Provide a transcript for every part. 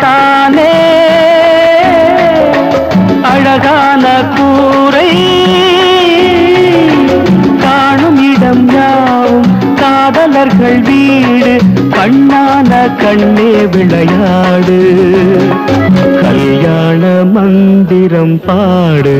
தானே அழகான கூரை காணும் இடம் யாவும் காதலர்கள் வீடு கண்ணான கண்ணே விளையாடு கல்யாண மந்திரம் பாடு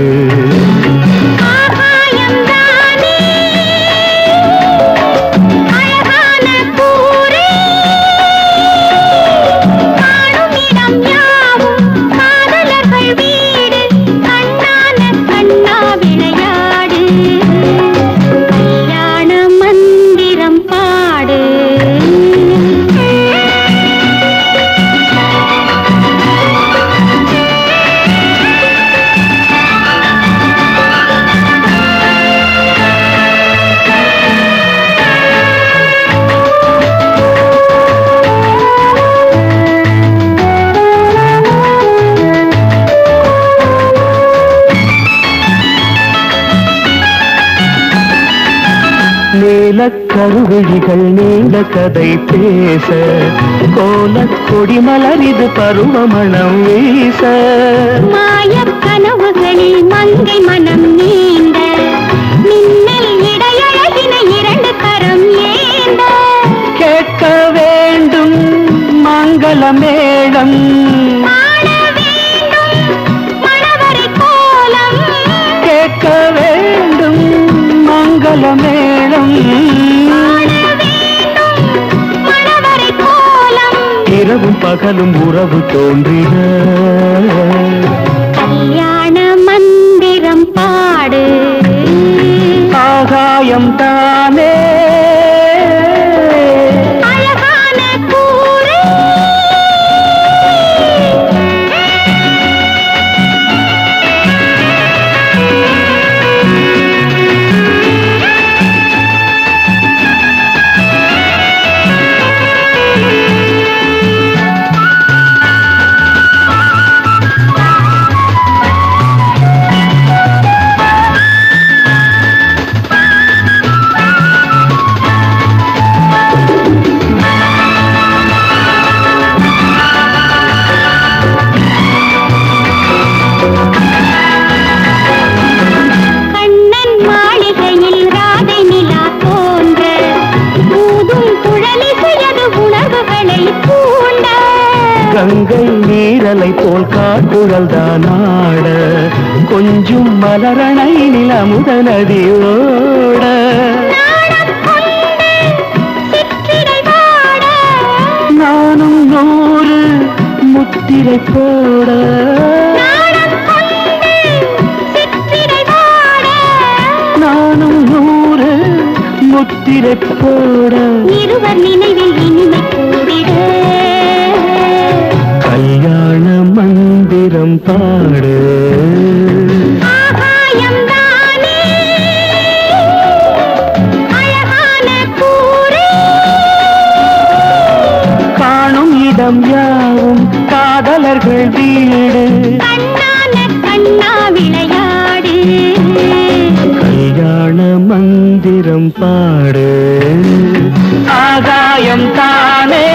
கருவிழிகள் நீண்ட கதை பேச கோலக்கொடி மலரிது பருவமணம் வீச மாயக் கனவுகளில் மங்கை மனம் நீண்ட மின்னல் இடையழகின இரண்டு கரம் ஏந்த கேட்க வேண்டும் மங்கள மேளம் மணவரை கோலம் கேட்க வேண்டும் மங்கள மேளம் இரவும் பகலும் உறவு தோன்றின கல்யாண மந்திரம் பாடு ஆகாயம் தானே அழகான கூரை கங்கை நீரலை போல் காட்டுழல் தானாட கொஞ்சம் மலரணை நிலமுத நதியோட நானும் 100 முத்திரை போட நானும் 100 முத்திரை போட இருவர் நினைவில் இனிமை கூடிட கல்யாண மந்திரம் பாடு ஆகாயம் தானே அழகான கூரை காணும் இடம் யாவும் காதலர்கள் வீடு கண்ணான கண்ணா விளையாடு கல்யாண மந்திரம் பாடு ஆகாயம் தானே